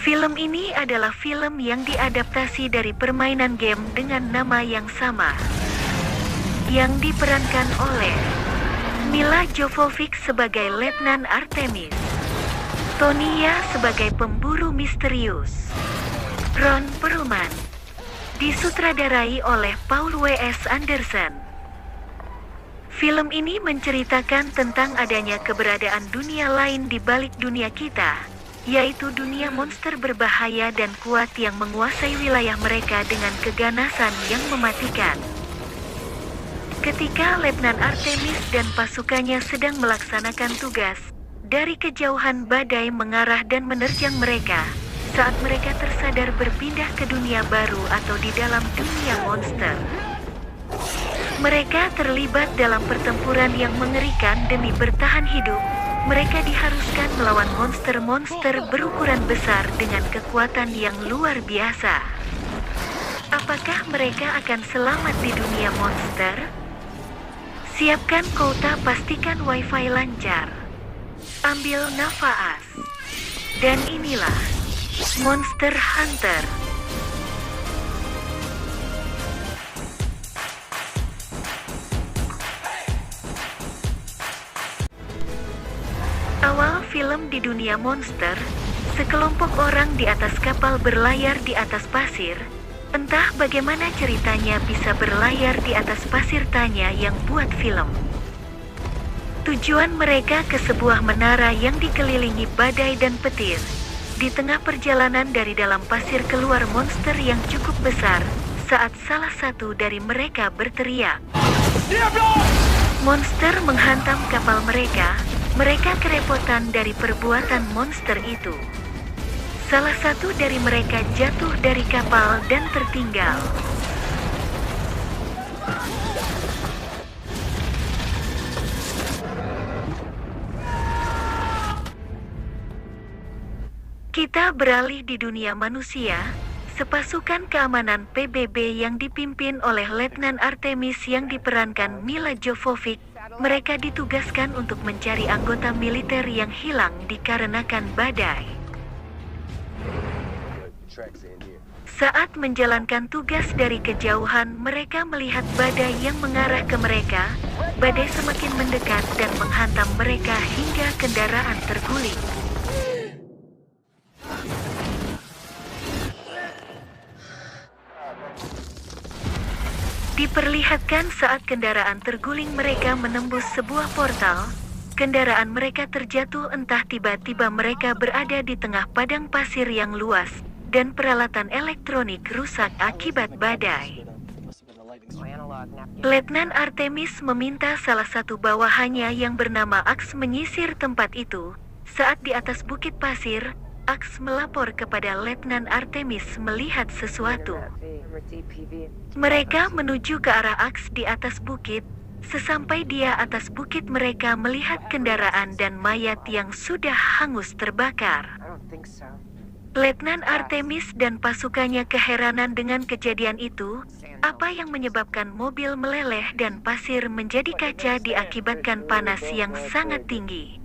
Film ini adalah film yang diadaptasi dari permainan game dengan nama yang sama, yang diperankan oleh Mila Jovovich sebagai Letnan Artemis, Tony Ya sebagai pemburu misterius, Ron Perlman, disutradarai oleh Paul W.S. Anderson. Film ini menceritakan tentang adanya keberadaan dunia lain di balik dunia kita, yaitu dunia monster berbahaya dan kuat yang menguasai wilayah mereka dengan keganasan yang mematikan. Ketika Letnan Artemis dan pasukannya sedang melaksanakan tugas, dari kejauhan badai mengarah dan menerjang mereka, saat mereka tersadar berpindah ke dunia baru atau di dalam dunia monster. Mereka terlibat dalam pertempuran yang mengerikan demi bertahan hidup. Mereka diharuskan melawan monster-monster berukuran besar dengan kekuatan yang luar biasa. Apakah mereka akan selamat di dunia monster? Siapkan kuota, pastikan wifi lancar. Ambil nafas. Dan inilah Monster Hunter. Awal film di dunia monster, sekelompok orang di atas kapal berlayar di atas pasir. Entah bagaimana ceritanya bisa berlayar di atas pasir, tanya yang buat film. Tujuan mereka ke sebuah menara yang dikelilingi badai dan petir. Di tengah perjalanan dari dalam pasir keluar monster yang cukup besar, saat salah satu dari mereka berteriak. Monster menghantam kapal mereka. Mereka kerepotan dari perbuatan monster itu. Salah satu dari mereka jatuh dari kapal dan tertinggal. Kita beralih di dunia manusia. Sepasukan keamanan PBB yang dipimpin oleh Letnan Artemis yang diperankan Mila Jovovich, mereka ditugaskan untuk mencari anggota militer yang hilang dikarenakan badai. Saat menjalankan tugas dari kejauhan, mereka melihat badai yang mengarah ke mereka. Badai semakin mendekat dan menghantam mereka hingga kendaraan terguling. Diperlihatkan saat kendaraan terguling mereka menembus sebuah portal. Kendaraan mereka terjatuh, entah tiba-tiba mereka berada di tengah padang pasir yang luas, dan peralatan elektronik rusak akibat badai. Letnan Artemis meminta salah satu bawahannya yang bernama Ax menyisir tempat itu. Saat di atas bukit pasir, Ax melapor kepada Letnan Artemis melihat sesuatu. Mereka menuju ke arah Ax di atas bukit. Sesampai dia atas bukit, mereka melihat kendaraan dan mayat yang sudah hangus terbakar. Letnan Artemis dan pasukannya keheranan dengan kejadian itu. Apa yang menyebabkan mobil meleleh dan pasir menjadi kaca diakibatkan panas yang sangat tinggi.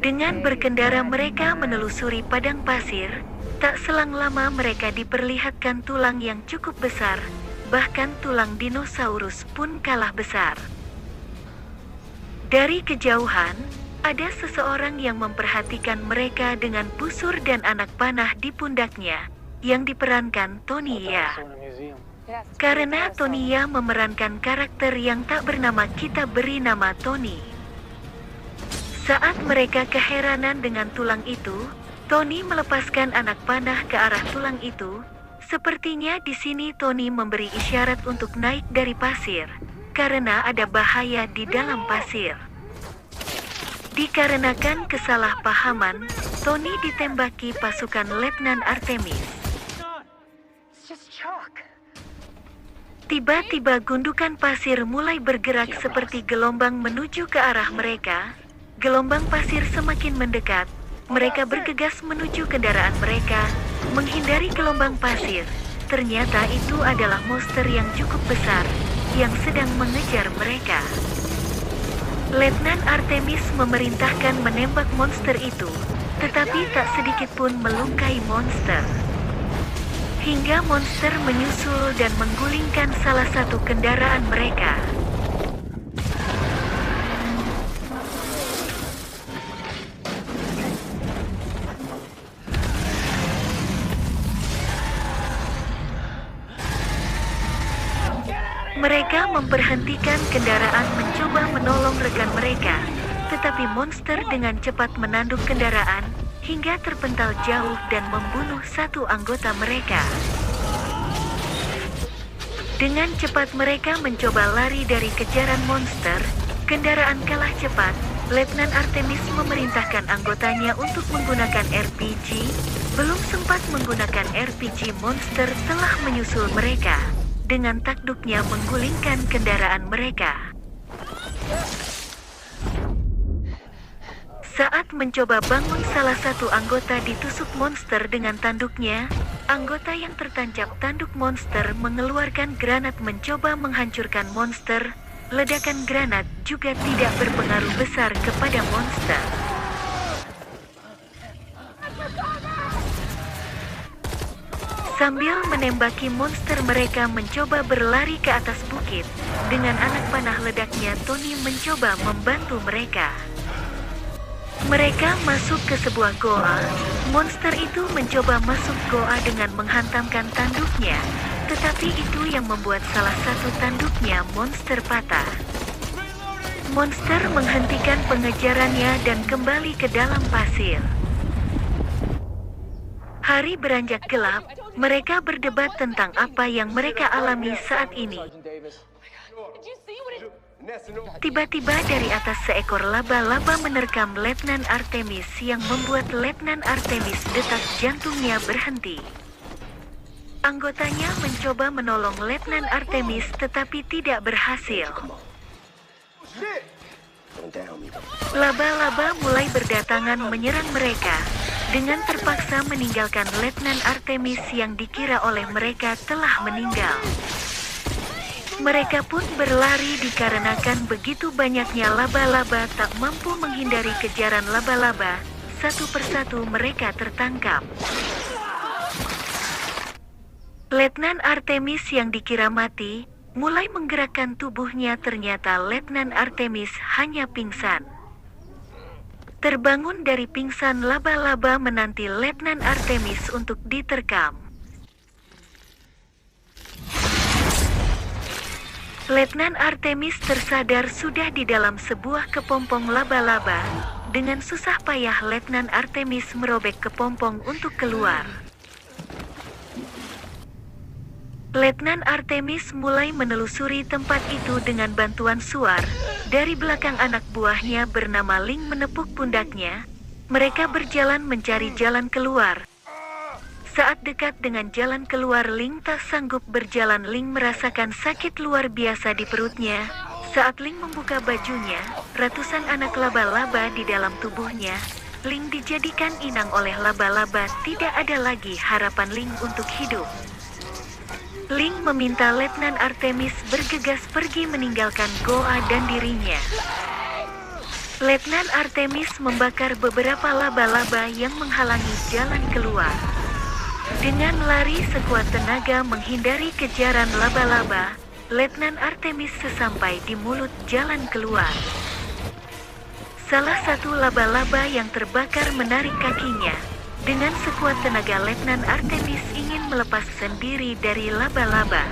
Dengan berkendara mereka menelusuri padang pasir. Tak selang lama mereka diperlihatkan tulang yang cukup besar. Bahkan tulang dinosaurus pun kalah besar. Dari kejauhan, ada seseorang yang memperhatikan mereka dengan busur dan anak panah di pundaknya, yang diperankan Tony Ya. Karena Tony Ya memerankan karakter yang tak bernama, kita beri nama Tony. Saat mereka keheranan dengan tulang itu, Tony melepaskan anak panah ke arah tulang itu. Sepertinya di sini Tony memberi isyarat untuk naik dari pasir, karena ada bahaya di dalam pasir. Dikarenakan kesalahpahaman, Tony ditembaki pasukan Letnan Artemis. Tiba-tiba gundukan pasir mulai bergerak seperti gelombang menuju ke arah mereka. Gelombang pasir semakin mendekat. Mereka bergegas menuju kendaraan mereka, menghindari gelombang pasir. Ternyata itu adalah monster yang cukup besar, yang sedang mengejar mereka. Letnan Artemis memerintahkan menembak monster itu, tetapi tak sedikit pun melukai monster. Hingga monster menyusul dan menggulingkan salah satu kendaraan mereka. Mereka memberhentikan kendaraan mencoba menolong rekan mereka, tetapi monster dengan cepat menanduk kendaraan, hingga terpental jauh dan membunuh satu anggota mereka. Dengan cepat mereka mencoba lari dari kejaran monster, kendaraan kalah cepat, Letnan Artemis memerintahkan anggotanya untuk menggunakan RPG, belum sempat menggunakan RPG monster telah menyusul mereka. Dengan takduknya menggulingkan kendaraan mereka. Saat mencoba bangun salah satu anggota ditusuk monster dengan tanduknya, anggota yang tertancap tanduk monster mengeluarkan granat mencoba menghancurkan monster. Ledakan granat juga tidak berpengaruh besar kepada monster. Sambil menembaki monster mereka mencoba berlari ke atas bukit. Dengan anak panah ledaknya Tony mencoba membantu mereka. Mereka masuk ke sebuah goa. Monster itu mencoba masuk goa dengan menghantamkan tanduknya. Tetapi itu yang membuat salah satu tanduknya monster patah. Monster menghentikan pengejarannya dan kembali ke dalam pasir. Hari beranjak gelap, mereka berdebat tentang apa yang mereka alami saat ini. Tiba-tiba dari atas seekor laba-laba menerkam Letnan Artemis yang membuat Letnan Artemis detak jantungnya berhenti. Anggotanya mencoba menolong Letnan Artemis tetapi tidak berhasil. Laba-laba mulai berdatangan menyerang mereka. Dengan terpaksa meninggalkan Letnan Artemis yang dikira oleh mereka telah meninggal. Mereka pun berlari dikarenakan begitu banyaknya laba-laba tak mampu menghindari kejaran laba-laba. Satu persatu mereka tertangkap. Letnan Artemis yang dikira mati, mulai menggerakkan tubuhnya. Ternyata Letnan Artemis hanya pingsan. Terbangun dari pingsan, laba-laba menanti Letnan Artemis untuk diterkam. Letnan Artemis tersadar sudah di dalam sebuah kepompong laba-laba. Dengan susah payah Letnan Artemis merobek kepompong untuk keluar. Letnan Artemis mulai menelusuri tempat itu dengan bantuan suar. Dari belakang anak buahnya bernama Ling menepuk pundaknya. Mereka berjalan mencari jalan keluar. Saat dekat dengan jalan keluar, Ling tak sanggup berjalan. Ling merasakan sakit luar biasa di perutnya. Saat Ling membuka bajunya, ratusan anak laba-laba di dalam tubuhnya. Ling dijadikan inang oleh laba-laba. Tidak ada lagi harapan Ling untuk hidup. Ling meminta Letnan Artemis bergegas pergi meninggalkan goa dan dirinya. Letnan Artemis membakar beberapa laba-laba yang menghalangi jalan keluar. Dengan lari sekuat tenaga menghindari kejaran laba-laba, Letnan Artemis sesampai di mulut jalan keluar. Salah satu laba-laba yang terbakar menarik kakinya. Dengan sekuat tenaga Letnan Artemis ingin melepas sendiri dari laba-laba.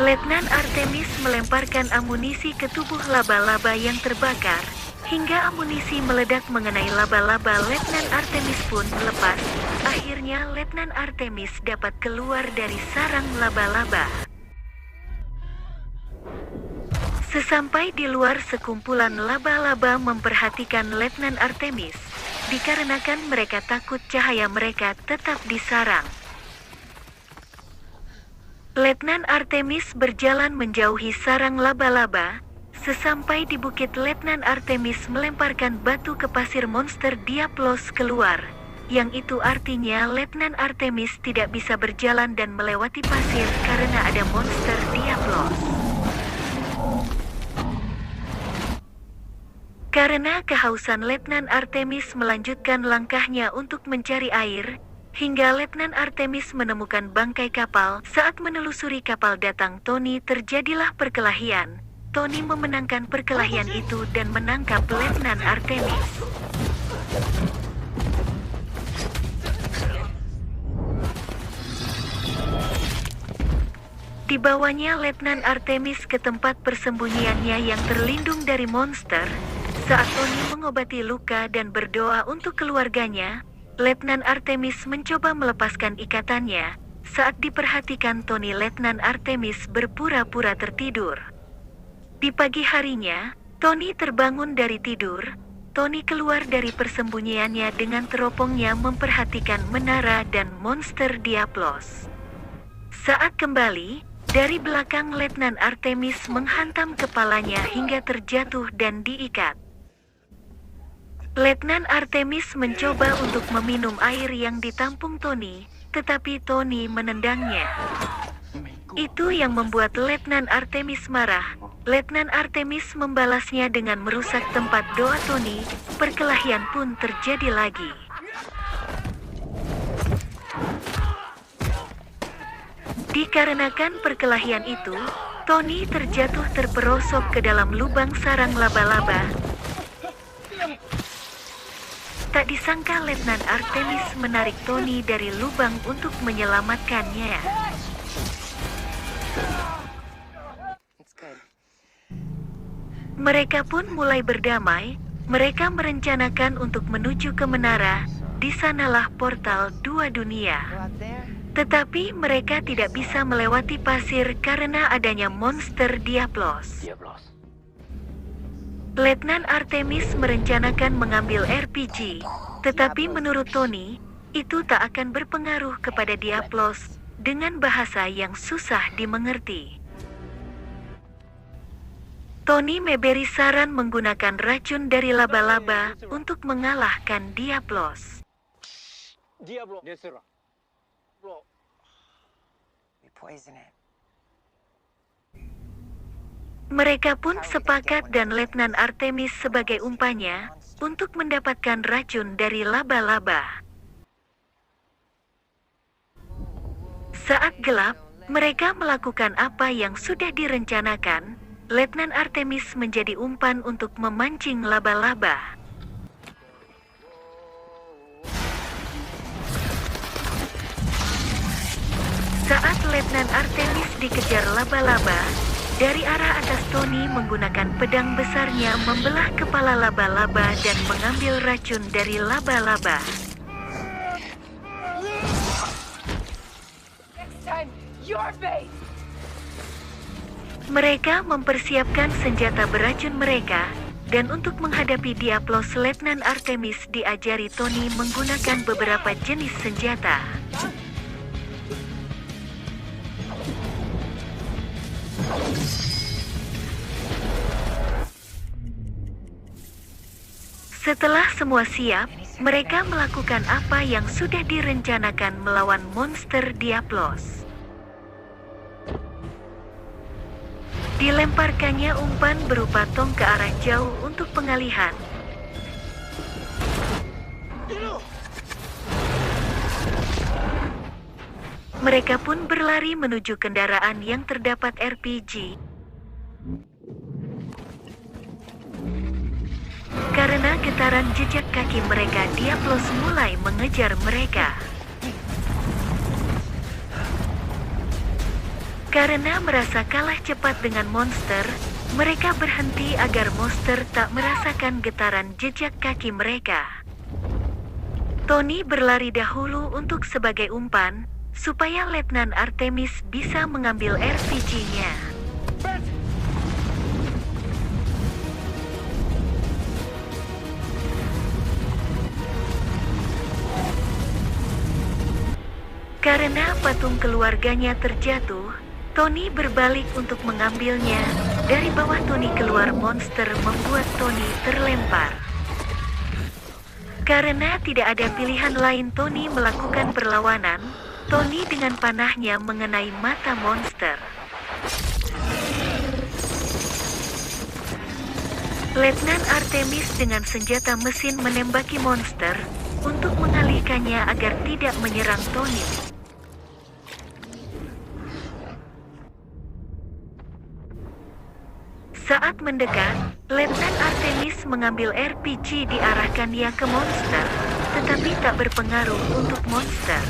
Letnan Artemis melemparkan amunisi ke tubuh laba-laba yang terbakar, hingga amunisi meledak mengenai laba-laba. Letnan Artemis pun melepas. Akhirnya Letnan Artemis dapat keluar dari sarang laba-laba. Sesampai di luar, sekumpulan laba-laba memperhatikan Letnan Artemis. Dikarenakan mereka takut cahaya mereka tetap di sarang. Letnan Artemis berjalan menjauhi sarang laba-laba. Sesampai di bukit, Letnan Artemis melemparkan batu ke pasir. Monster Diablos keluar. Yang itu artinya Letnan Artemis tidak bisa berjalan dan melewati pasir karena ada monster Diablos. Karena kehausan, Letnan Artemis melanjutkan langkahnya untuk mencari air, hingga Letnan Artemis menemukan bangkai kapal. Saat menelusuri kapal datang Tony, terjadilah perkelahian. Tony memenangkan perkelahian itu dan menangkap Letnan Artemis. Dibawanya Letnan Artemis ke tempat persembunyiannya yang terlindung dari monster. Saat Tony mengobati luka dan berdoa untuk keluarganya, Letnan Artemis mencoba melepaskan ikatannya. Saat diperhatikan Tony, Letnan Artemis berpura-pura tertidur. Di pagi harinya, Tony terbangun dari tidur. Tony keluar dari persembunyiannya dengan teropongnya memperhatikan menara dan monster Diablos. Saat kembali, dari belakang Letnan Artemis menghantam kepalanya hingga terjatuh dan diikat. Letnan Artemis mencoba untuk meminum air yang ditampung Tony, tetapi Tony menendangnya. Itu yang membuat Letnan Artemis marah. Letnan Artemis membalasnya dengan merusak tempat doa Tony. Perkelahian pun terjadi lagi. Dikarenakan perkelahian itu, Tony terjatuh terperosok ke dalam lubang sarang laba-laba. Tak disangka Letnan Artemis menarik Tony dari lubang untuk menyelamatkannya. Mereka pun mulai berdamai. Mereka merencanakan untuk menuju ke menara. Di sanalah portal dua dunia. Tetapi mereka tidak bisa melewati pasir karena adanya monster Diablos. Letnan Artemis merencanakan mengambil RPG, tetapi menurut Tony, itu tak akan berpengaruh kepada Diablos dengan bahasa yang susah dimengerti. Tony memberi saran menggunakan racun dari laba-laba untuk mengalahkan Diablos. Mereka pun sepakat dan Letnan Artemis sebagai umpannya untuk mendapatkan racun dari laba-laba. Saat gelap, mereka melakukan apa yang sudah direncanakan. Letnan Artemis menjadi umpan untuk memancing laba-laba. Saat Letnan Artemis dikejar laba-laba, dari arah atas Tony menggunakan pedang besarnya membelah kepala laba-laba dan mengambil racun dari laba-laba. Mereka mempersiapkan senjata beracun mereka, dan untuk menghadapi Diablos, Letnan Artemis diajari Tony menggunakan beberapa jenis senjata. Setelah semua siap, mereka melakukan apa yang sudah direncanakan melawan monster Diablos. Dilemparkannya umpan berupa tong ke arah jauh untuk pengalihan. Mereka pun berlari menuju kendaraan yang terdapat RPG. Karena getaran jejak kaki mereka, Diablos mulai mengejar mereka. Karena merasa kalah cepat dengan monster, mereka berhenti agar monster tak merasakan getaran jejak kaki mereka. Tony berlari dahulu untuk sebagai umpan, supaya Letnan Artemis bisa mengambil RPG-nya. Karena patung keluarganya terjatuh, Tony berbalik untuk mengambilnya. Dari bawah Tony keluar monster membuat Tony terlempar. Karena tidak ada pilihan lain Tony melakukan perlawanan, Tony dengan panahnya mengenai mata monster. Letnan Artemis dengan senjata mesin menembaki monster untuk mengalihkannya agar tidak menyerang Tony. Saat mendekat, Letnan Artemis mengambil RPG diarahkannya ke monster, tetapi tak berpengaruh untuk monster.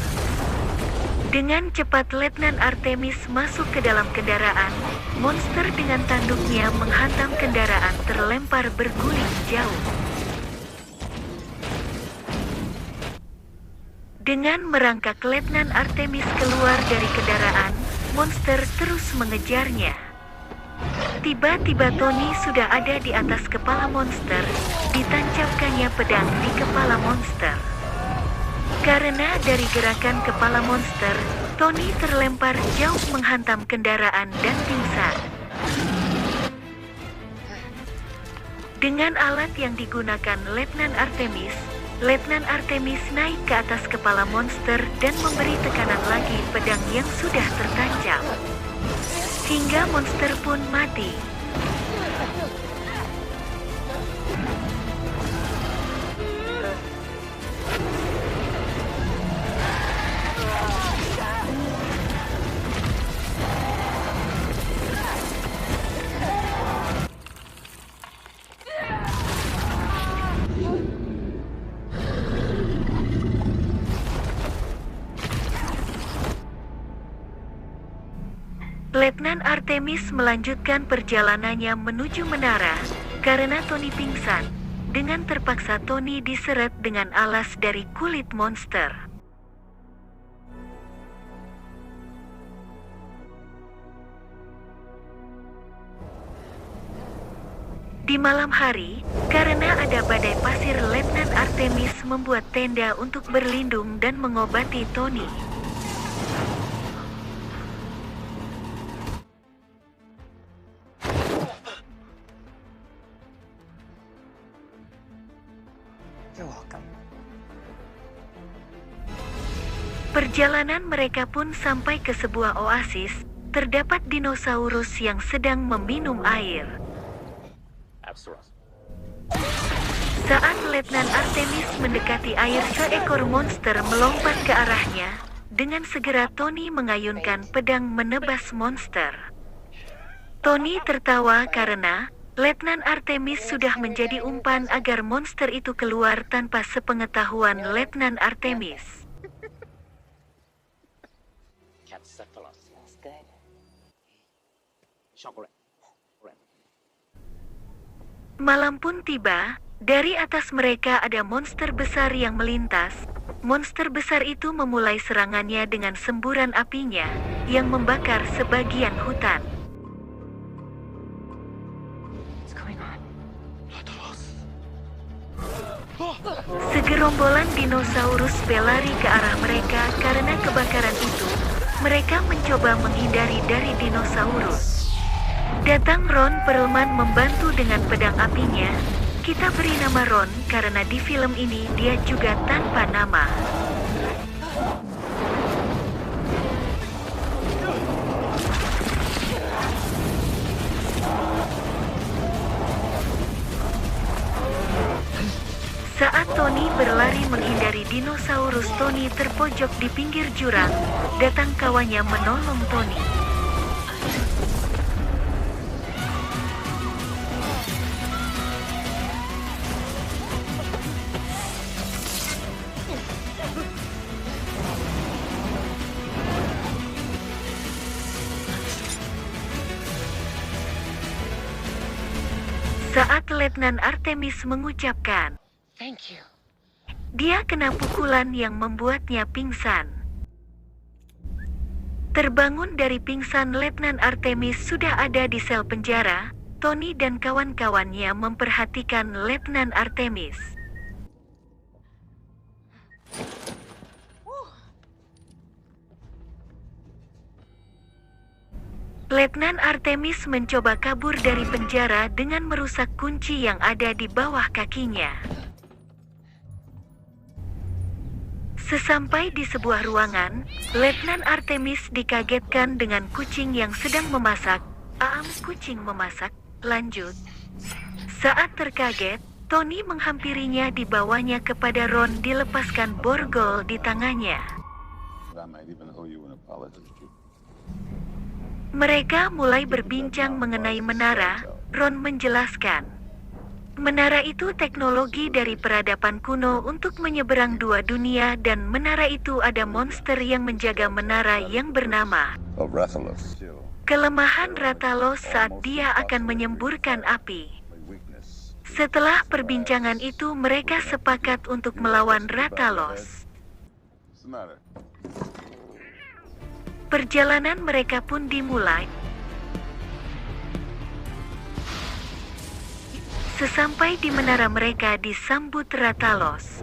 Dengan cepat Letnan Artemis masuk ke dalam kendaraan, monster dengan tanduknya menghantam kendaraan terlempar berguling jauh. Dengan merangkak Letnan Artemis keluar dari kendaraan, monster terus mengejarnya. Tiba-tiba Tony sudah ada di atas kepala monster, ditancapkannya pedang di kepala monster. Karena dari gerakan kepala monster, Tony terlempar jauh menghantam kendaraan dan pingsan. Dengan alat yang digunakan Letnan Artemis naik ke atas kepala monster dan memberi tekanan lagi pedang yang sudah tertancap. Hingga monster pun mati. Letnan Artemis melanjutkan perjalanannya menuju menara, karena Tony pingsan. Dengan terpaksa Tony diseret dengan alas dari kulit monster. Di malam hari, karena ada badai pasir, Letnan Artemis membuat tenda untuk berlindung dan mengobati Tony. Perjalanan mereka pun sampai ke sebuah oasis. Terdapat dinosaurus yang sedang meminum air. Saat Letnan Artemis mendekati air, seekor monster melompat ke arahnya. Dengan segera Tony mengayunkan pedang menebas monster. Tony tertawa karena Letnan Artemis sudah menjadi umpan agar monster itu keluar tanpa sepengetahuan Letnan Artemis. Malam pun tiba. Dari atas mereka ada monster besar yang melintas. Monster besar itu memulai serangannya dengan semburan apinya yang membakar sebagian hutan. Segerombolan dinosaurus berlari ke arah mereka karena kebakaran itu. Mereka mencoba menghindari dari dinosaurus. Datang Ron Perlman membantu dengan pedang apinya. Kita beri nama Ron karena di film ini dia juga tanpa nama. Saat Tony berlari menghindari dinosaurus, Tony terpojok di pinggir jurang. Datang kawannya menolong Tony. Saat Letnan Artemis mengucapkan "Thank you", dia kena pukulan yang membuatnya pingsan. Terbangun dari pingsan, Letnan Artemis sudah ada di sel penjara. Tony dan kawan-kawannya memperhatikan Letnan Artemis. Letnan Artemis mencoba kabur dari penjara dengan merusak kunci yang ada di bawah kakinya. Sesampai di sebuah ruangan, Letnan Artemis dikagetkan dengan kucing yang sedang memasak. Kucing memasak. Lanjut. Saat terkaget, Tony menghampirinya di bawahnya kepada Ron dilepaskan borgol di tangannya. Mereka mulai berbincang mengenai menara. Ron menjelaskan, menara itu teknologi dari peradaban kuno untuk menyeberang dua dunia dan menara itu ada monster yang menjaga menara yang bernama kelemahan Rathalos saat dia akan menyemburkan api. Setelah perbincangan itu mereka sepakat untuk melawan Rathalos. Perjalanan mereka pun dimulai. Sesampai di menara mereka disambut Rathalos.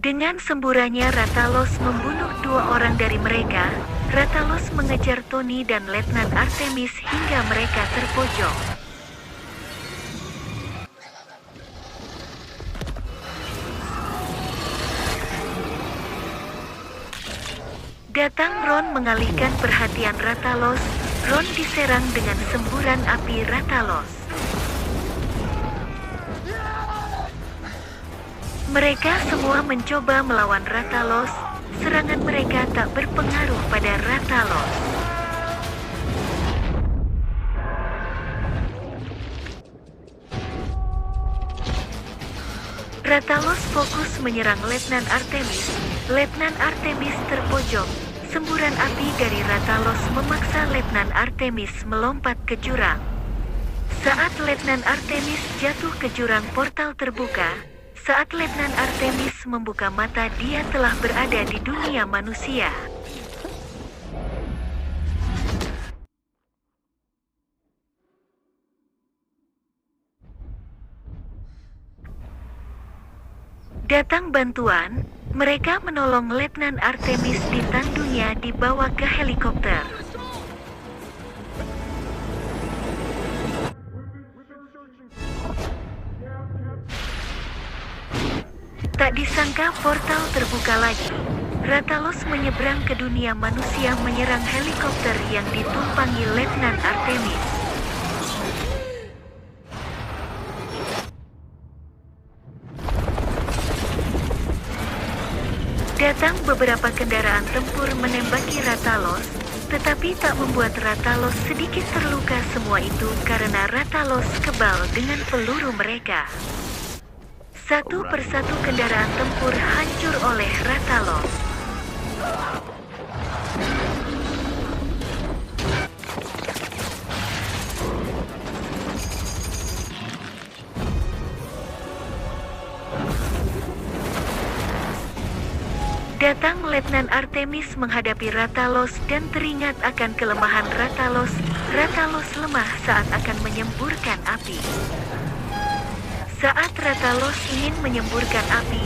Dengan semburannya Rathalos membunuh dua orang dari mereka. Rathalos mengejar Tony dan Letnan Artemis hingga mereka terpojok. Datang Ron mengalihkan perhatian Rathalos. Ron diserang dengan semburan api Rathalos. Mereka semua mencoba melawan Rathalos. Serangan mereka tak berpengaruh pada Rathalos. Rathalos fokus menyerang Letnan Artemis. Letnan Artemis terpojok. Semburan api dari Rathalos memaksa Letnan Artemis melompat ke jurang. Saat Letnan Artemis jatuh ke jurang, portal terbuka. Saat Letnan Artemis membuka mata, dia telah berada di dunia manusia. Datang bantuan. Mereka menolong Letnan Artemis ditandunya dibawa ke helikopter. Tak disangka portal terbuka lagi. Rathalos menyeberang ke dunia manusia menyerang helikopter yang ditumpangi Letnan Artemis. Datang beberapa kendaraan tempur menembaki Rathalos, tetapi tak membuat Rathalos sedikit terluka. Semua itu karena Rathalos kebal dengan peluru mereka. Satu persatu kendaraan tempur hancur oleh Rathalos. Datang Letnan Artemis menghadapi Rathalos dan teringat akan kelemahan Rathalos. Rathalos lemah saat akan menyemburkan api. Saat Rathalos ingin menyemburkan api,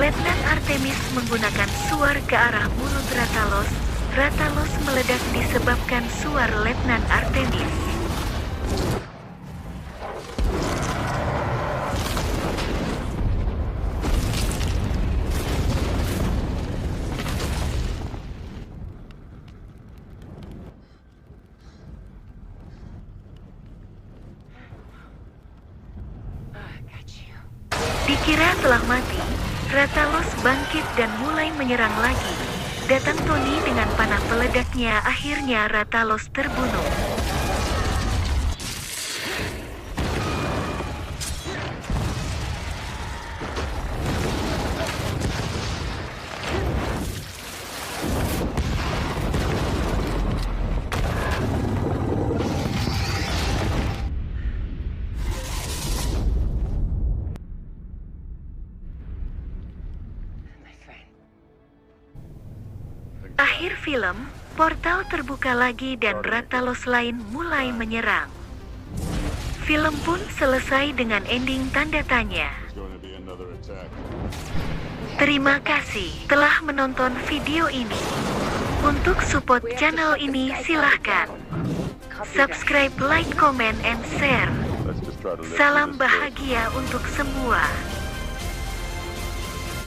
Letnan Artemis menggunakan suar ke arah mulut Rathalos. Rathalos meledak disebabkan suar Letnan Artemis. Dikira telah mati, Rathalos bangkit dan mulai menyerang lagi. Datang Tony dengan panah peledaknya, akhirnya Rathalos terbunuh. Akhir film, portal terbuka lagi dan Rathalos lain mulai menyerang. Film pun selesai dengan ending tanda tanya. Terima kasih telah menonton video ini. Untuk support channel ini silahkan subscribe, like, comment, and share. Salam bahagia untuk semua.